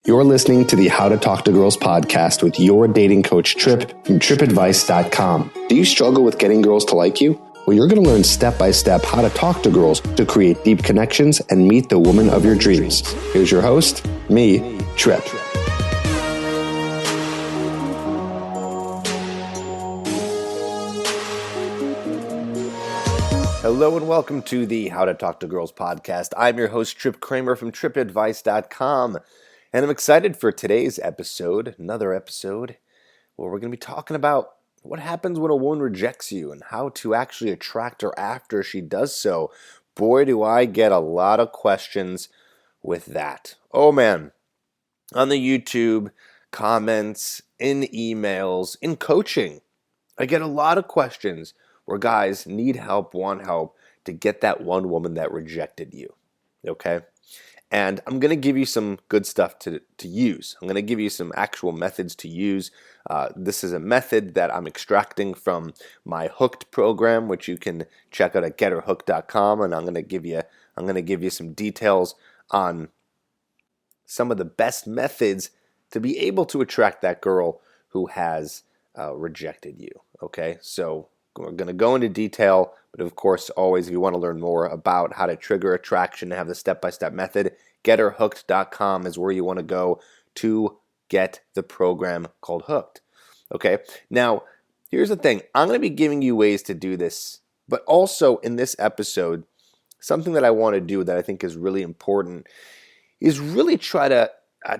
You're listening to the How to Talk to Girls podcast with your dating coach, Trip, from tripadvice.com. Do you struggle with getting girls to like you? Well, you're going to learn step-by-step how to talk to girls to create deep connections and meet the woman of your dreams. Here's your host, me, Trip. Hello and welcome to the How to Talk to Girls podcast. I'm your host, Trip Kramer from tripadvice.com. And I'm excited for today's episode, another episode, where we're going to be talking about what happens when a woman rejects you and how to actually attract her after she does so. Boy, do I get a lot of questions with that. Oh man, on the YouTube, comments, in emails, in coaching, I get a lot of questions where guys need help, want help to get that one woman that rejected you, okay? And I'm going to give you some good stuff to use. I'm going to give you some actual methods to use. This is a method that I'm extracting from my Hooked program, which you can check out at getherhooked.com. And I'm going to give you some details on some of the best methods to be able to attract that girl who has rejected you. Okay, so we're going to go into detail, but of course, always, if you want to learn more about how to trigger attraction and have the step-by-step method, getherhooked.com is where you want to go to get the program called Hooked. Okay, now, here's the thing. I'm going to be giving you ways to do this, but also in this episode, something that I want to do that I think is really important is really try to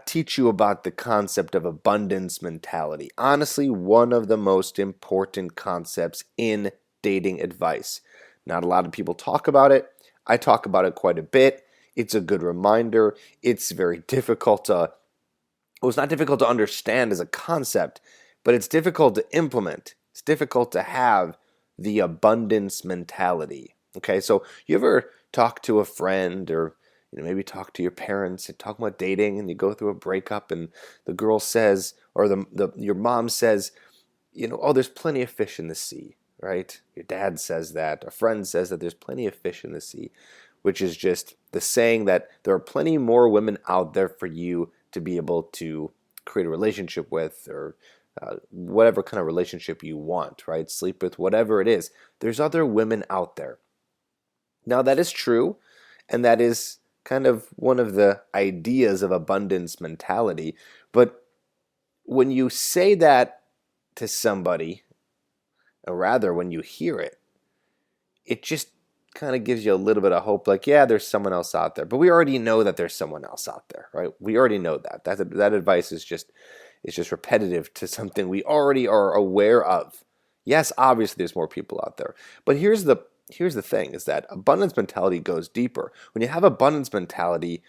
teach you about the concept of abundance mentality. Honestly, one of the most important concepts in dating advice. Not a lot of people talk about it. I talk about it quite a bit. It's a good reminder. It's very difficult it's not difficult to understand as a concept, but it's difficult to implement. It's difficult to have the abundance mentality. Okay, so you ever talk to a friend or maybe talk to your parents and talk about dating, and you go through a breakup, and the girl says, or your mom says, oh, there's plenty of fish in the sea, right? Your dad says that. A friend says that there's plenty of fish in the sea, which is just the saying that there are plenty more women out there for you to be able to create a relationship with, or whatever kind of relationship you want, right? Sleep with, whatever it is. There's other women out there. Now, that is true, and that is kind of one of the ideas of abundance mentality. But when you say that to somebody, or rather when you hear it, it just kind of gives you a little bit of hope, like, yeah, there's someone else out there. But we already know that there's someone else out there, right? We already know that. That advice is just repetitive to something we already are aware of. Yes, obviously there's more people out there. But here's the thing, is that abundance mentality goes deeper. When you have abundance mentality,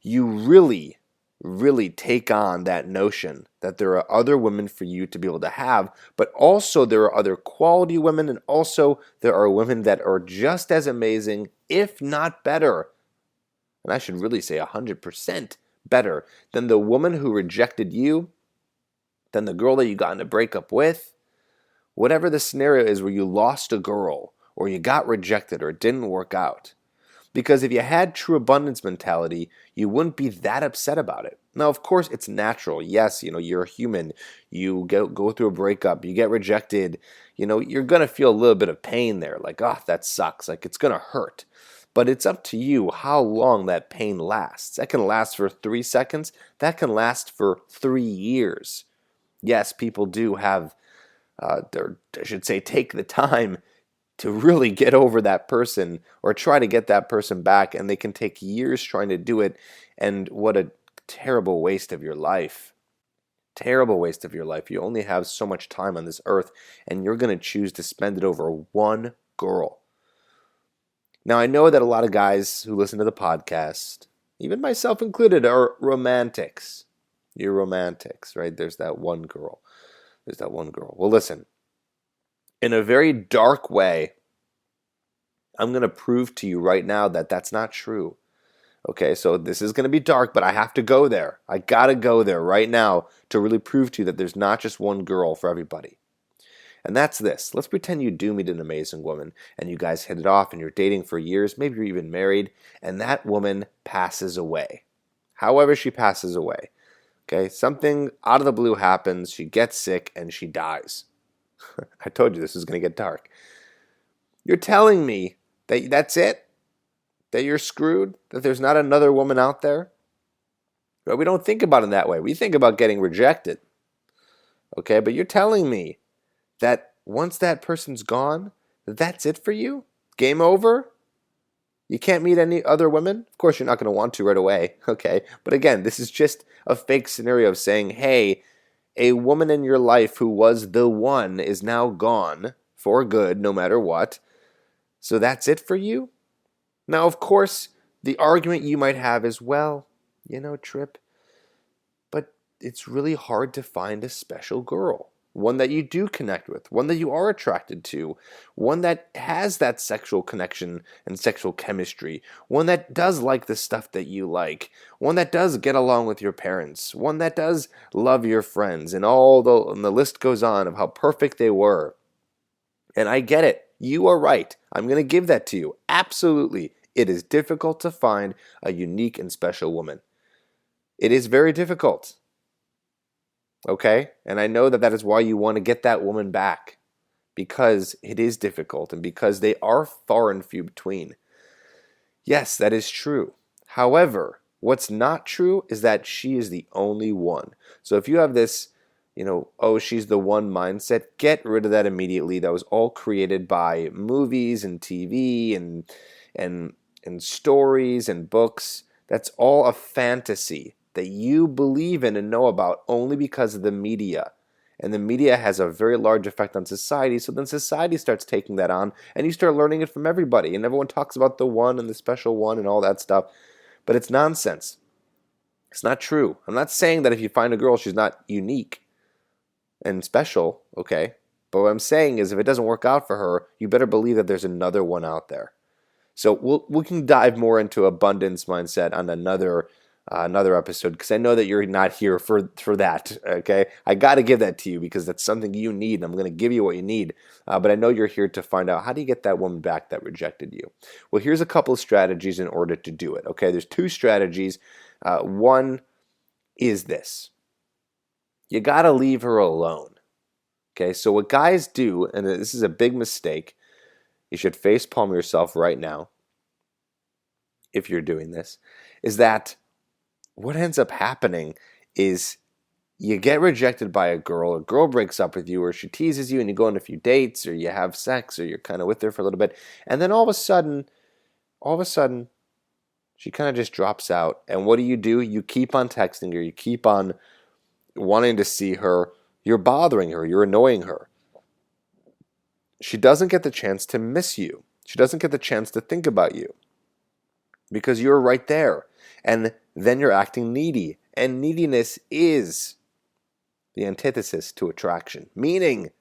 you really, really take on that notion that there are other women for you to be able to have, but also there are other quality women, and also there are women that are just as amazing, if not better, and I should really say 100% better than the woman who rejected you, than the girl that you got in a breakup with. Whatever the scenario is where you lost a girl, or you got rejected, or it didn't work out. Because if you had true abundance mentality, you wouldn't be that upset about it. Now, of course, it's natural. Yes, you're a human. You go through a breakup, you get rejected, you're going to feel a little bit of pain there. Like, oh, that sucks. Like, it's going to hurt. But it's up to you how long that pain lasts. That can last for 3 seconds. That can last for 3 years. Yes, people do have, take the time to really get over that person or try to get that person back, and they can take years trying to do it, and what a terrible waste of your life. Terrible waste of your life. You only have so much time on this earth, and you're going to choose to spend it over one girl. Now, I know that a lot of guys who listen to the podcast, even myself included, are romantics. You're romantics, right? There's that one girl. Well, listen. In a very dark way, I'm going to prove to you right now that that's not true. Okay, so this is going to be dark, but I have to go there. I got to go there right now to really prove to you that there's not just one girl for everybody. And that's this. Let's pretend you do meet an amazing woman, and you guys hit it off, and you're dating for years, maybe you're even married, and that woman passes away. However she passes away. Okay, something out of the blue happens, she gets sick, and she dies. I told you this was going to get dark. You're telling me that that's it? That you're screwed? That there's not another woman out there? But we don't think about it that way. We think about getting rejected. Okay, but you're telling me that once that person's gone, that's it for you? Game over? You can't meet any other women? Of course, you're not going to want to right away. Okay, but again, this is just a fake scenario of saying, hey, a woman in your life who was the one is now gone for good, no matter what. So that's it for you? Now, of course, the argument you might have is, well, Trip, but it's really hard to find a special girl. One that you do connect with, one that you are attracted to, one that has that sexual connection and sexual chemistry, one that does like the stuff that you like, one that does get along with your parents, one that does love your friends, and and the list goes on of how perfect they were. And I get it. You are right. I'm going to give that to you. Absolutely. It is difficult to find a unique and special woman. It is very difficult. Okay? And I know that is why you want to get that woman back, because it is difficult and because they are far and few between. Yes, that is true. However, what's not true is that she is the only one. So if you have this, oh, she's the one mindset, get rid of that immediately. That was all created by movies and TV and stories and books. That's all a fantasy that you believe in and know about only because of the media. And the media has a very large effect on society, so then society starts taking that on, and you start learning it from everybody, and everyone talks about the one and the special one and all that stuff, but it's nonsense. It's not true. I'm not saying that if you find a girl, she's not unique and special, okay? But what I'm saying is if it doesn't work out for her, you better believe that there's another one out there. So we can dive more into abundance mindset on another episode, because I know that you're not here for that, okay? I got to give that to you because that's something you need, and I'm going to give you what you need. But I know you're here to find out, how do you get that woman back that rejected you? Well, here's a couple of strategies in order to do it, okay? There's two strategies. One is this. You got to leave her alone, okay? So what guys do, and this is a big mistake, you should facepalm yourself right now if you're doing this, is that what ends up happening is you get rejected by a girl breaks up with you, or she teases you and you go on a few dates, or you have sex, or you're kind of with her for a little bit, and then all of a sudden, she kind of just drops out. And what do? You keep on texting her, you keep on wanting to see her, you're bothering her, you're annoying her. She doesn't get the chance to miss you. She doesn't get the chance to think about you because you're right there. And then you're acting needy. And neediness is the antithesis to attraction, meaning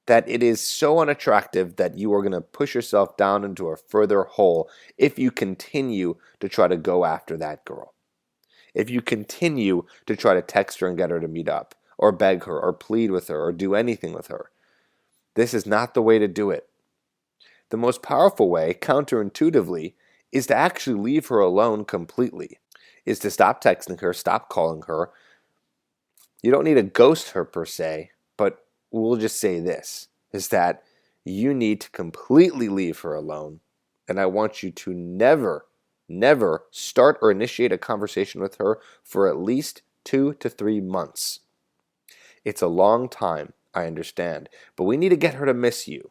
that it is so unattractive that you are going to push yourself down into a further hole if you continue to try to go after that girl. If you continue to try to text her and get her to meet up, or beg her, or plead with her, or do anything with her. This is not the way to do it. The most powerful way, counterintuitively, is to actually leave her alone completely. Is to stop texting her, stop calling her. You don't need to ghost her per se, but we'll just say this, is that you need to completely leave her alone. And I want you to never start or initiate a conversation with her for at least 2 to 3 months. It's a long time, I understand, but we need to get her to miss you.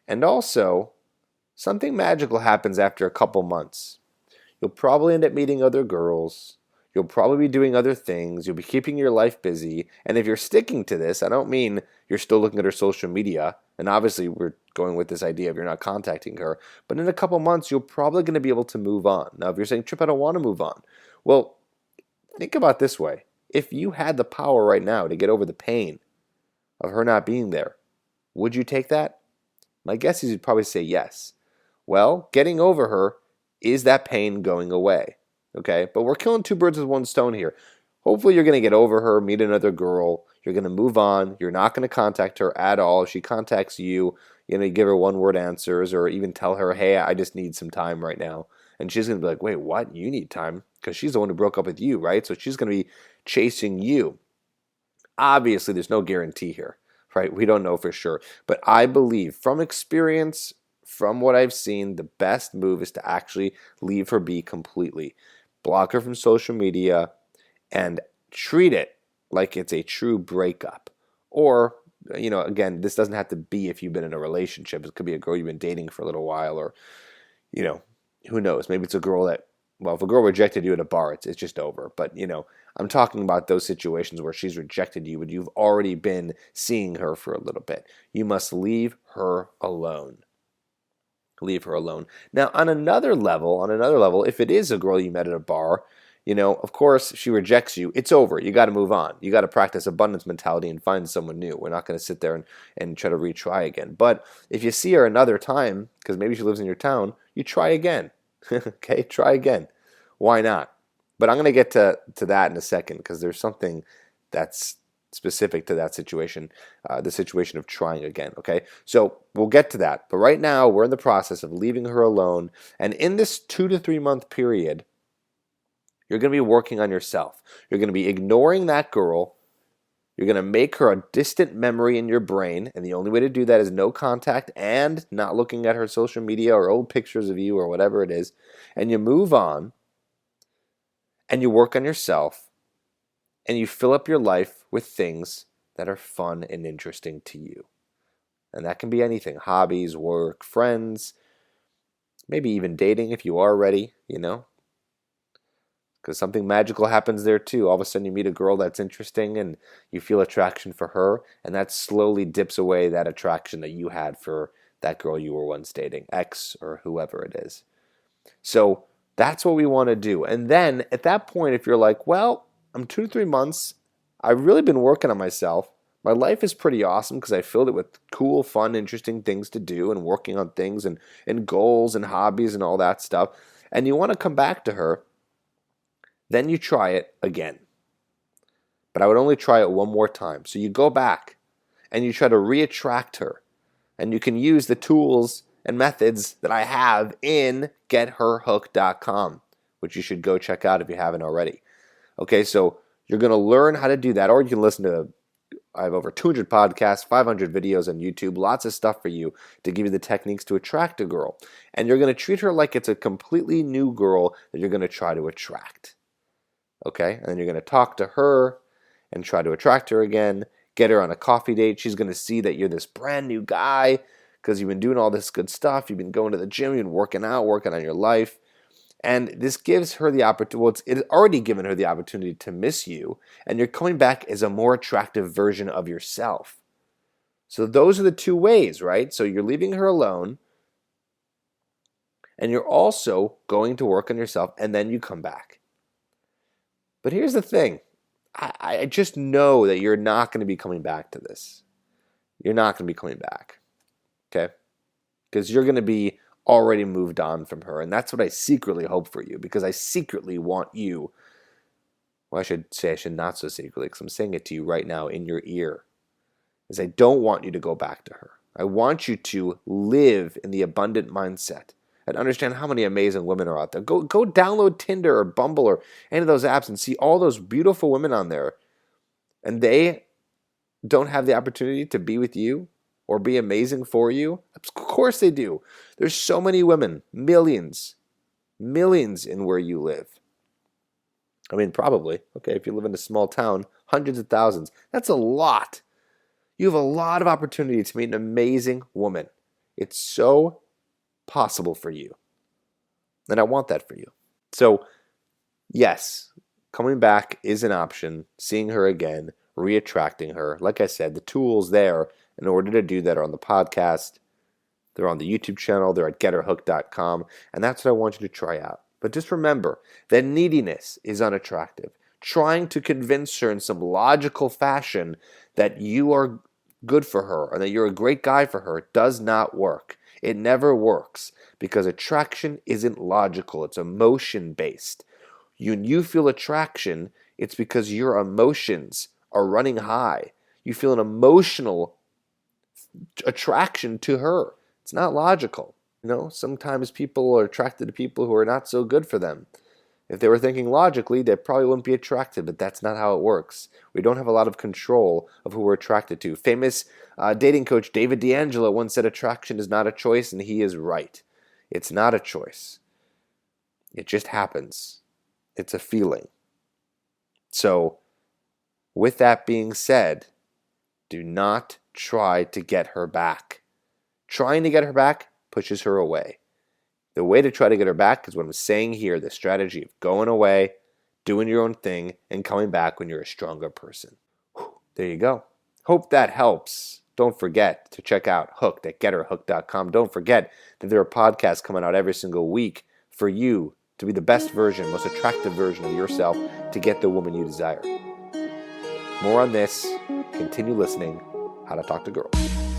And also, something magical happens after a couple months. You'll probably end up meeting other girls. You'll probably be doing other things. You'll be keeping your life busy. And if you're sticking to this, I don't mean you're still looking at her social media. And obviously, we're going with this idea of you're not contacting her. But in a couple months, you're probably going to be able to move on. Now, if you're saying, Trip, I don't want to move on. Well, think about it this way. If you had the power right now to get over the pain of her not being there, would you take that? My guess is you'd probably say yes. Well, getting over her is that pain going away. Okay? But we're killing two birds with one stone here. Hopefully you're going to get over her, meet another girl. You're going to move on. You're not going to contact her at all. If she contacts you, you give her one-word answers, or even tell her, hey, I just need some time right now. And she's going to be like, wait, what? You need time? because she's the one who broke up with you, right? So she's going to be chasing you. Obviously, there's no guarantee here, right? We don't know for sure. But I believe from experience, from what I've seen, the best move is to actually leave her be completely. Block her from social media and treat it like it's a true breakup. Or, again, this doesn't have to be if you've been in a relationship. It could be a girl you've been dating for a little while, or, who knows? Maybe it's a girl that, well, if a girl rejected you at a bar, it's just over. But, I'm talking about those situations where she's rejected you, but you've already been seeing her for a little bit. You must leave her alone. Leave her alone. Now, on another level, if it is a girl you met at a bar, of course, she rejects you. It's over. You got to move on. You got to practice abundance mentality and find someone new. We're not going to sit there and try to retry again. But if you see her another time, because maybe she lives in your town, you try again. Okay, try again. Why not? But I'm going to get to that in a second, because there's something that's specific to that situation, the situation of trying again, okay? So we'll get to that. But right now, we're in the process of leaving her alone. And in this 2 to 3 month period, you're going to be working on yourself. You're going to be ignoring that girl. You're going to make her a distant memory in your brain. And the only way to do that is no contact and not looking at her social media or old pictures of you or whatever it is. And you move on and you work on yourself. And you fill up your life with things that are fun and interesting to you. And that can be anything: hobbies, work, friends, maybe even dating if you are ready, because something magical happens there too. All of a sudden you meet a girl that's interesting and you feel attraction for her, and that slowly dips away that attraction that you had for that girl you were once dating, ex or whoever it is. So that's what we want to do. And then at that point, if you're like, well, I'm 2 to 3 months. I've really been working on myself. My life is pretty awesome because I filled it with cool, fun, interesting things to do and working on things and goals and hobbies and all that stuff. And you want to come back to her, then you try it again. But I would only try it one more time. So you go back and you try to reattract her. And you can use the tools and methods that I have in getherhooked.com, which you should go check out if you haven't already. Okay, so you're going to learn how to do that, or you can listen to, I have over 200 podcasts, 500 videos on YouTube, lots of stuff for you to give you the techniques to attract a girl. And you're going to treat her like it's a completely new girl that you're going to try to attract. Okay, and then you're going to talk to her and try to attract her again, get her on a coffee date. She's going to see that you're this brand new guy because you've been doing all this good stuff. You've been going to the gym, you've been working out, working on your life. And this gives her the opportunity, well, it's already given her the opportunity to miss you, and you're coming back as a more attractive version of yourself. So those are the two ways, right? So you're leaving her alone, and you're also going to work on yourself, and then you come back. But here's the thing. I just know that you're not going to be coming back to this. You're not going to be coming back, okay? Because you're going to be already moved on from her. And that's what I secretly hope for you, because I secretly want you, well, I should not so secretly, because I'm saying it to you right now in your ear, is I don't want you to go back to her. I want you to live in the abundant mindset and understand how many amazing women are out there. Go download Tinder or Bumble or any of those apps and see all those beautiful women on there. And they don't have the opportunity to be with you or be amazing for you? Of course they do. There's so many women, millions in where you live. I mean, probably. Okay, if you live in a small town, hundreds of thousands. That's a lot. You have a lot of opportunity to meet an amazing woman. It's so possible for you. And I want that for you. So, yes, coming back is an option. Seeing her again, reattracting her. Like I said, the tools there in order to do that are on the podcast. They're on the YouTube channel. They're at getherhooked.com. And that's what I want you to try out. But just remember that neediness is unattractive. Trying to convince her in some logical fashion that you are good for her or that you're a great guy for her does not work. It never works because attraction isn't logical. It's emotion-based. When you feel attraction, it's because your emotions are running high. You feel an emotional attraction to her. It's not logical. Sometimes people are attracted to people who are not so good for them. If they were thinking logically, they probably wouldn't be attracted, but that's not how it works. We don't have a lot of control of who we're attracted to. Famous dating coach David D'Angelo once said attraction is not a choice, and he is right. It's not a choice. It just happens. It's a feeling. So, with that being said, do not try to get her back. Trying to get her back pushes her away. The way to try to get her back is what I'm saying here, the strategy of going away, doing your own thing, and coming back when you're a stronger person. There you go. Hope that helps. Don't forget to check out Hooked at GetHerHooked.com. Don't forget that there are podcasts coming out every single week for you to be the best version, most attractive version of yourself to get the woman you desire. More on this. Continue listening. How to Talk to Girls.